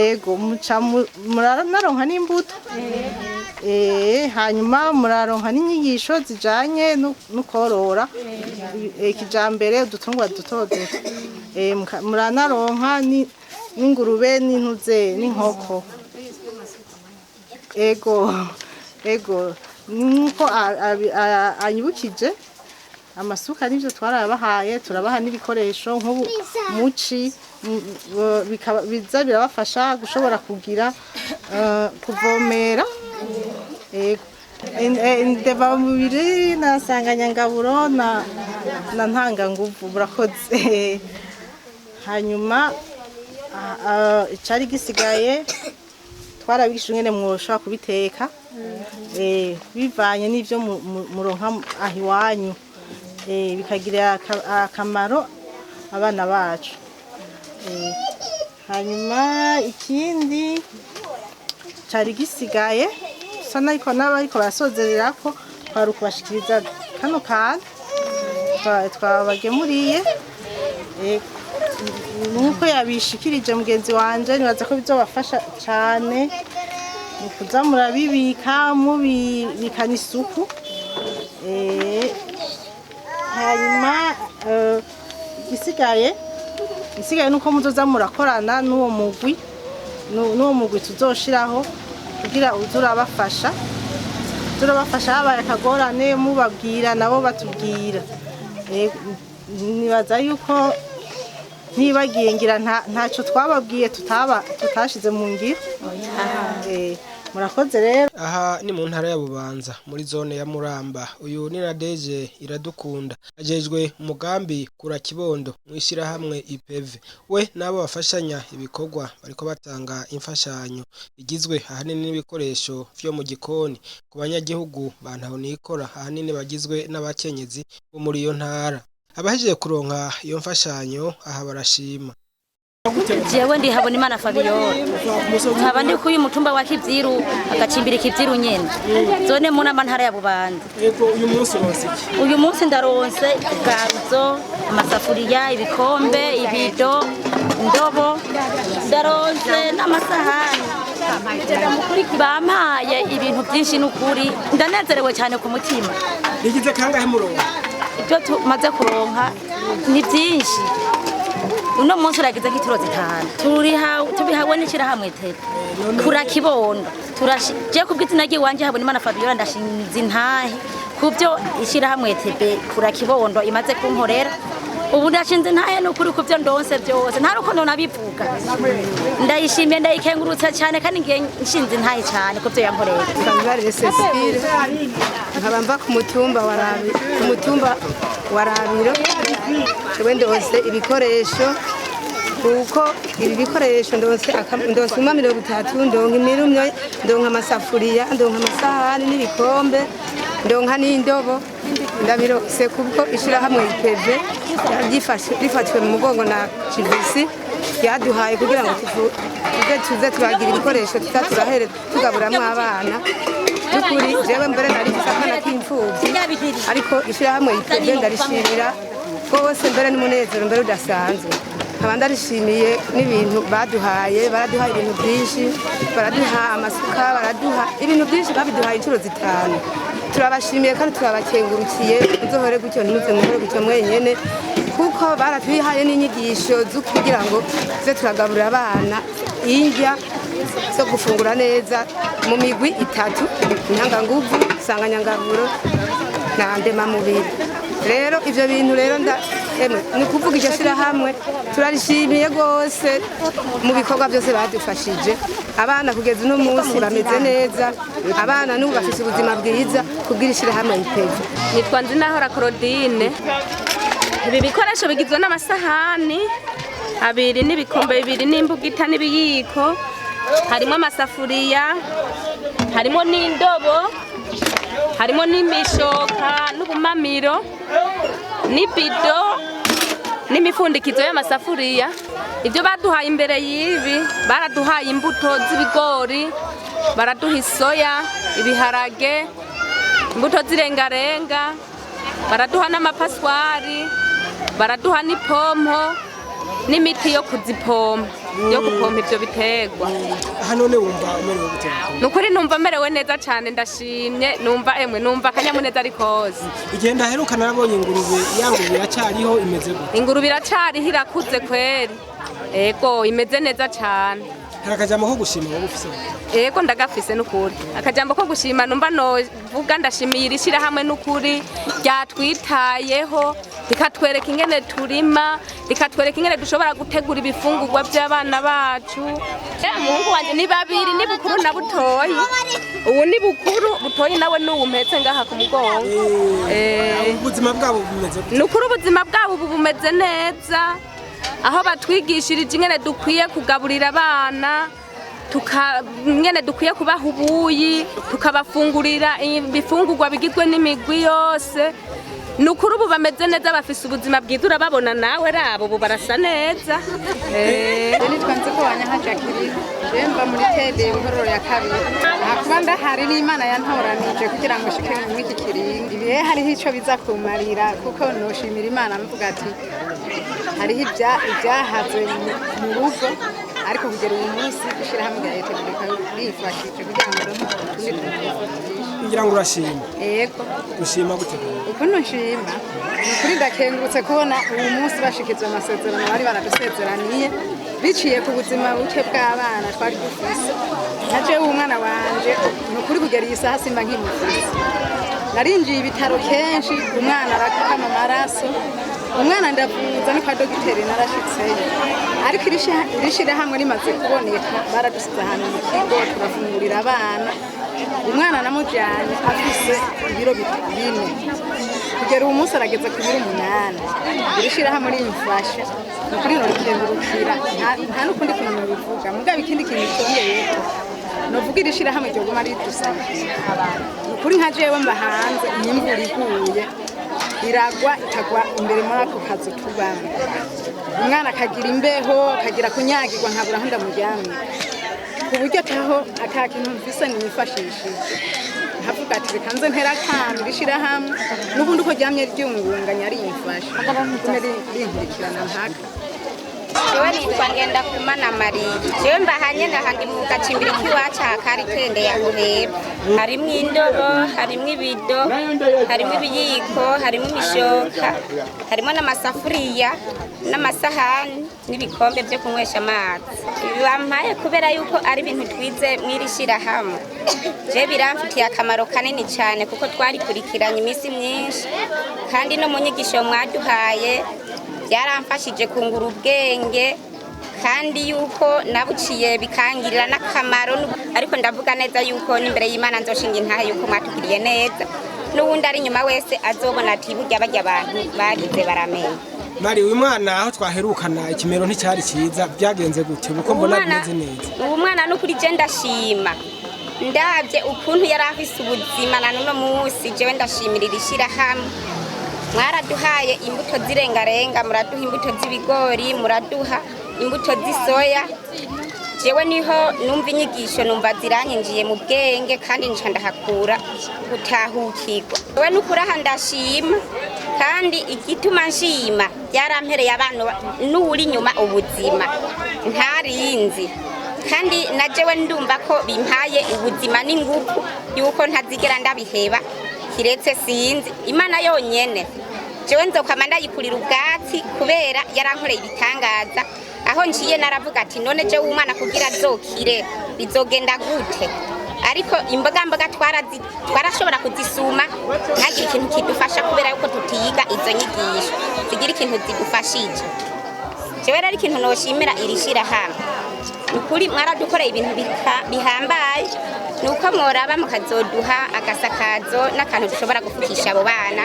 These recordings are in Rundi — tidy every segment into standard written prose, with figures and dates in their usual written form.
ego muranaronka n'imbuto hanyuma muraronka n'inyigisho zijanye no korora kijambere udutungwa duto duto muranaronka n'ingurube n'inkoko ego nuko anyibukije amasuka n'ivyo twarabahaye turabaha n'ibikoresho nk'ubu muci biza birabafasha gushobora kugira kuvomera indemamubiri na nsanganyangaburo na ntanganguvu burakoze hanyuma icari gisigaye twarabigisha ingene mwoshobora kubiteka bivanye n'ivyo muronka aho iwanyu bikagirira akamaro abana bacu hanyuma ikindi cari gisigaye sana ariko n'abariko barasozererako twari ukubashikiriza kano kantu twabagemuriye nuko yabishikirije mugenzi wanje nibaza ko bizobafasha cane kuza murabibika mubibikana isuku hanyuma igisigaye nuko muzoza murakorana n'uwo mugwi tuzoshiraho kugira uzurabafasha habaye akagorane mubabwira nabo batubwira nibaza yuko ntibagiye ngira ntacyo twababwiye tutashize mu ngiro murakoze rero aha ni mu ntara ya Bubanza muri zone ya Muramba uyu ni Nadege Iradukunda ajejwe umugambi kura kibondo mwishira hamwe IPV we nabo bafashanya ibikorwa bariko batanga imfashanyo igizwe ahanini n'ibikoresho vyo mu gikoni ku banyagihugu bantaho nikora ahanini bagizwe n'abakenyezi bo muri iyo ntara abahejeje kuronka iyo mfashanyo aha barashima jewe ndi Habonimana Fabio nkaba ndi kuyu mutumba wa Kivyiru agacimbira Kivyiru nyene zone mu ntara ya Bubanza yego uyu munsi ronse iki uyu munsi ndaronse garuzo amasafuriya ibikombe ibido indobo ndaronse n'amasahani bampaye ibintu byinshi n'ukuri ndanezerewe cyane ku mutima bigize kangahe muronka ibyo tumaze kuronka ni byinshi uno munsi uragize nk'ituro zitanu tubihawe n'ishirahamwe tete kura kibondo je kubw'izina ry'iwanje Habonimana Fabiola ndashinze intahe kubyo ishirahamwe tebe kura kibondo imaze kunkorera ubu ndashinze intahe n'ukuri kubyo ndonse byose nta rukundo nabivuga ndayishimiye ndayikengurutsa cyane kandi ngiye nshinze intahe cyane kubyo yankorera Kangare Cecile nkabamba ku mutumba warabiro jewe ndose ibikoresho kuko ibi bikoresho ndose 30 ndonka imirumyo ndonka amasafuriya ndonka amasahani n'ibikombe ndonka n'indobo ndabirose kuko ishirahamwe IPV rifashwe mu mugongo na Chivisi yaduhaye kugira ngo tuze turagira ibikoresho tuturahere tugaburamwo abana n'ukuri jewe mbere nari gisakana k'imfuvyi ariko ishirahamwe IPV ndarishimira rwose mbere n'umunezero mbere udasanzwe nkaba ndarishimiye n'ibintu baraduhaye ibintu byinshi baraduha amasuka baraduha ibintu byinshi babiduhaye inshuro zitanu turabashimiye kandi turabakengurukiye muzohore gutyo ntimuze muhore gutyo mwenyene kuko baratuhaye n'inyigisho zo kugira ngo tuze turagaburira abana indya zo gufungura neza mu migwi 3 intanganguvu nsanganyangaburo na ndemamubiri rero ivyo bintu rero ni kuvuga iryo shirahamwe turarishimiye rwose mu bikorwa byose badufashije abana kugeza uno munsi bameze neza abana n'ubu bafite ubuzima bwiza kubwira ishirahamwe IPV nitwa Nzinahora Claudine ibi bikoresho bigizwe n'amasahani abiri n'ibikombe bibiri n'imbugita n'ibiyiko harimo amasafuriya harimo n'indobo harimo n'imishoka n'ubumamiro n'ibido n'imifundikizo y'amasafuriya ibyo baduhaye imbere y'ibi baraduhaye imbuto z'ibigori baraduha isoya ibiharage imbuto z'irengarenga baraduha n'amapaswari baraduha n'ipompo n'imiti yo kuzipompa yo gupompa ivyo biterwa. None wumva umerewe gute? Nukuri numva merewe neza cyane ndashimye numva akanyamuneza ari kose. Igenda heruka narabonye ingurube yangurube iracyariho imeze gute? Ingurube iracyariho irakuze kweri. Ego imeze neza cyane. Hari akajambo ko gushima wowe ufise? Ego ndagafise n'ukuri. Akajambo ko gushima numva novuga ndashimiye irishira hamwe n'ukuri ryatwitayeho rikatwereka ingene turima, rikatwereka ingene dushobora gutegura ibifungurwa by'abana bacu. Umuhungu wanje ni babiri, ni bukuru na butoyi. Ubu ni bukuru, butoyi nawe n'ubu mpetse ngaha ku mugongo. Ubuzima bwabo bumeze gute? Nukuri ubuzima bwabo bumeze neza. Aho batwigishirije ingene dukwiye kugaburira abana, ingene dukwiye kubaha ubuyi, tukabafungurira ibifungurwa bigizwe n'imigwi yose. Nukuri ubu bameze neza, bafise ubuzima bwiza, urababona nawe rabo ubu barasa neza. Nitwa Nzikubanya Jacqueline, mba muri tede Buhororo ya kabiri. Nakuba ndahari n'Imana yantoranije kugira ngo shike mu iki kiringi. Ibihe hariho ico biza kumarira kuko noshimira Imana mvuga ati hariho ibyahaze mu rugo ariko kugera uyu munsi gushira hamwe ya leta bifashije kugira ngo tundi ngira ngo urashima. Yego ushima gute? Ukuntu nshima nukuri ndakengurutse kubona uyu munsi bashikizwe amasezerano bari baradusezeraniye biciye ku buzima buke bw'abana twari dufise. Naje umwana wanje nukuri kugera iyi saha simba nkimufise. Narinjiye ibitaro kenshi, umwana arakama amaraso, umwana ndavuza ni kwa dogiteri narashitseyo, ariko irishira hamwe rimaze kuboneka baradusize ahantu mu kigo turafungurira abana. Umwana namujyanye afise ibiro 4 kugera uyu munsi arageze ku biro 8. Irishira hamwe rimfasha nukuri norikengurukira nta nukundi kuntu bivuga mugabo ikindi kintu cyongeye novuga irishira hamwe ryo guma ridusabye nukuri nka jewe mba hanze imvura iguye iragwa itagwa imbere muri ako kazu tubana, umwana akagira imbeho akagira kunyagirwa nkabura aho ndamuryamye ku buryo taho akakintu mvise nifashishije havuga ati bikanze ntera kandi rishira hamwe n'ubundi uko ryamye ryungunganya rimfasha rinkurikirana mpaka. Jewe nitwa Ngendakumana Marie. Jewe mbahanye n'ahandi mu gacimbiri k'iwacu hakari twende ya Ruheba. Harimwo indobo, harimwo ibido, harimwo ibiyiko, harimwo imishoka, harimwo n'amasafuriya, n'amasahani, n'ibikombe byo kunywesha amazi. Ibi bampaye kubera yuko ari ibintu twize mwirishira hamwe. Je biramfitiye akamaro kanini cyane kuko twarikurikiranye imisi myinshi kandi no mu nyigisho mwaduhaye byaramfashije kungura ubwenge kandi yuko nabuciye bikangirira n'akamaro, ariko ndavuga neza yuko n'imbere y'Imana nzoshinga intahe yuko mwatugiriye neza n'uwundi ari nyuma wese azobona ati burya bajya abantu bagize baramenya. Mari uyu mwana aho twaherukana ikimero nticyari cyiza, byagenze gute uko mbona bimeze neza? Uwo mwana no kuri je ndashima ndavye ukuntu yari afise ubuzima na none munsi jewe ndashimirira ishira hamwe. Mwaraduhaye imbuto zirengarenga, muraduha imbuto z'ibigori, muraduha imbuto z'isoya. Jewe niho numva inyigisho numva ziranyinjiye mu bwenge kandi nca ndahakura gutahukirwa. Jewe nukuraha ndashima kandi igituma nshima byarampereye abantu n'uri nyuma ubuzima ntarinzi kandi na jewe ndumva ko bimpaye ubuzima n'ingufu yuko ntazigera ndabiheba kiretse sinzi Imana yonyene. Jewe nzokama ndayikurira ubwatsi kubera yarankoreye ibitangaza. Aho ngiye naravuga ati none jewe umwana kugira azokire bizogenda gute, ariko imboga twarashobora kuzisuma ntagire ikintu kidufasha kubera yuko tutiga izo nyigisho zigira ikintu zidufashije. Jewe rero ikintu noshimira irishira hamwe nukuri mwaradukoreye ibintu bihambaye, nuko mworaba mukazoduha agasakazo n'akantu dushobora gufukisha abo bana.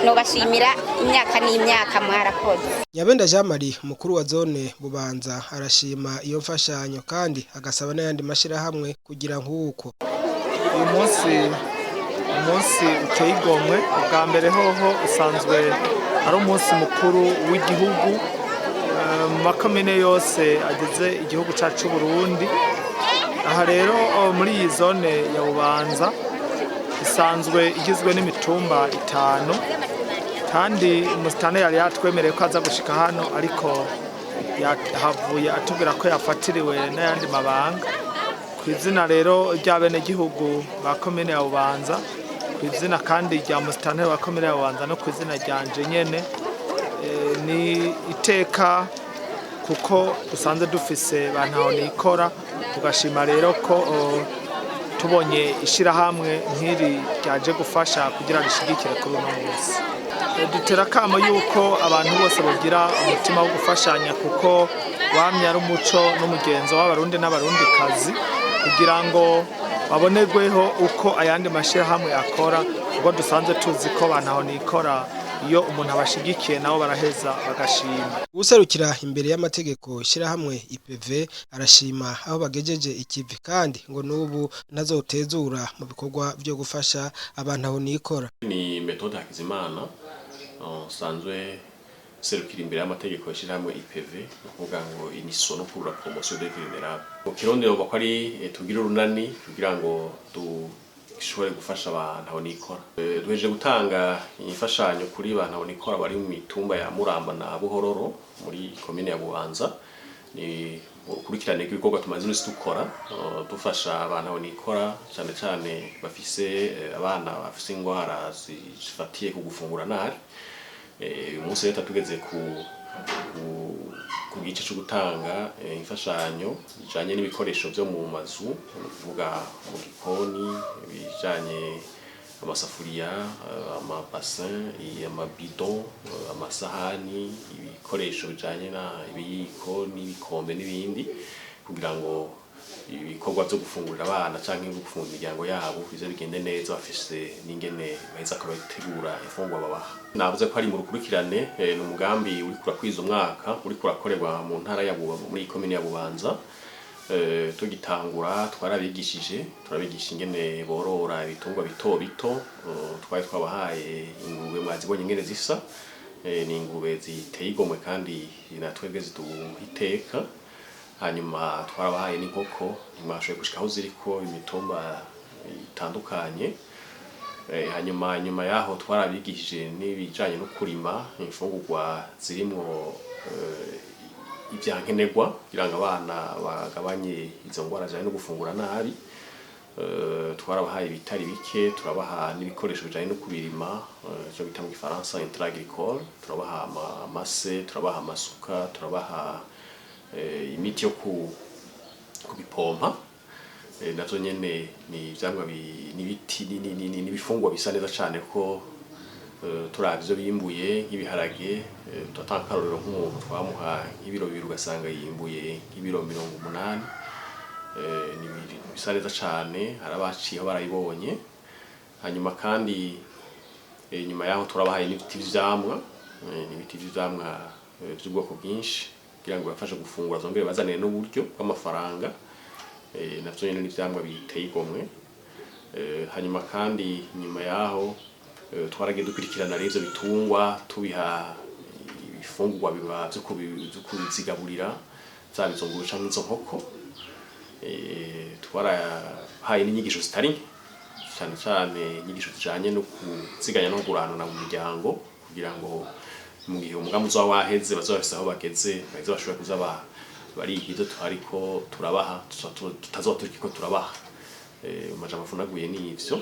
Nobashimira imyaka n'imyaka mwarakoze. Nyabenda Jean Marie umukuru wa zone Bubanza arashima iyo mfashanyo kandi agasaba n'ayandi mashira hamwe kugira nk'uko uyu munsi uteye igomwe. Ubwa mbere hoho usanzwe ari umunsi mukuru w'igihugu mu makomine yose ageze igihugu cyacu Burundi. Aha rero muri iyi zone ya Bubanza isanzwe igizwe n'imitumba 5 kandi umusitani yari yatwemereye ko aza gushika hano, ariko yahavuye atubwira ko yafatiriwe n'ayandi mabanga ku izina rero ry'abenegihugu ba komine ya Bubanza, ku izina kandi rya musitanteri wa komine ya Bubanza no ku izina ryanje nyene, ni iteka kuko dusanze dufise bantaho nikora, tugashima rero ko tubonye ishirahamwe nk'iri ryaje gufasha kugira rishigikire kuri uno munsi. Dutera kamo yuko abantu bose bagira umutima wo gufashanya kuko wamye ari umuco n'umugenzo w'abarundi n'abarundikazi, kugira ngo babonerweho uko ayandi mashirahamwe akora, ubwo dusanzwe tuzi ko bantaho nikora iyo umuntu abashigikiye nabo baraheza bagashima. Userukira imbere y'amategeko shirahamwe IPV arashima aho bagejeje ikivi kandi ngo nubu ntazotezura mu bikorwa byo gufasha abantu aho nikora. Ni Methode Hakizimana sanzwe serukira imbere y'amategeko shirahamwe IPV, kuvuga ngo iniso no kura promotion de vulnerable. Mu Kirundi ngo ari tugira urunani kugira ngo ishobore gufasha abantu aho nikora. Duheje gutanga imfashanyo kuri abantu aho nikora bari mu mitumba ya Muramba na Buhororo muri komine ya Bubanza. Ni ukurikirane ibikorwa tumaze n'isi dukora dufasha abantu aho nikora, cyane cyane bafise abana bafise ingwara zifatiye ku gufungura nabi. Uyu munsi leta tugeze ku gice cyo gutanga imfashanyo bijanye n'ibikoresho byo mu mazu, kuvuga mu gikoni, bijanye amasafuriya, amabassin, amabido, amasahani, ibikoresho bijanye na ibiyiko n'ibikombe n'ibindi, kugira ngo ibikorwa byo gufungurira abana canke gufungura imiryango yabo bize bigende neza, bafise n'ingene baheza kubategura ifungwa babaha. Navuze ko ari mu rukurikirane n'umugambi uri kurakwiza umwaka uri kurakorerwa mu ntara ya Bubanza muri komine ya Bubanza. Tugitangura twarabigisha ingene borora ibitungwa bito bito, twari twabahaye ingurube mwazibonye ingene zisa, ni ingurube ziteye igomwe kandi natwebwe ziduhiteka. Hanyuma twarabahaye n'inkoko, ntimwashoboye gushika aho ziriko imitumba itandukanye. Hanyuma yaho twarabigishije n'ibijanye no kurima imfungurwa zirimwo ibyankenerwa kugira ngo abana bagabanye izo ngwara zijanye no gufungura nabi. Twarabahaye ibitari bike, turabaha n'ibikoresho bijanye no kubirima, cyo bita mu Gifaransa intrant agricole, turabaha amase, turabaha amasuka, turabaha imiti yo kubipompa. Navyo nyene ni ivyamwa n'ibiti n'ibifungwa bisa neza cyane ko turavyo bimbuye nk'ibiharage, tutatanga karorero nk'umuntu twamuha nk'ibiro 2 ugasanga yimbuye nk'ibiro 80. Ni bisa neza cyane, arabaciye barayibonye. Hanyuma kandi nyuma yaho turabahaye n'ibiti vy'amwa, n'ibiti vy'amwa by'ubwoko bwinshi kugira ngo bafashe gufungura zongere bazanire n'uburyo bw'amafaranga. Navyo nyene n'ivyamwa biteye igomwe. Hanyuma kandi nyuma yaho twaragiye dukurikirana rero ivyo bitungwa, tubiha ibifungurwa biba byo kubizigaburira, zabizongura canke izo nkoko. Twarahaye n'inyigisho zitari cyane cyane inyigisho zijanye no kuziganya no kuguranana mu miryango, kugira ngo mu gihe umugambi uzaba waheze bazabafise aho bageze, baheze bashobora kuza barigize twariko turabaha, tutazoba turiko turabaha. Amajambo avunaguye n'ivyo.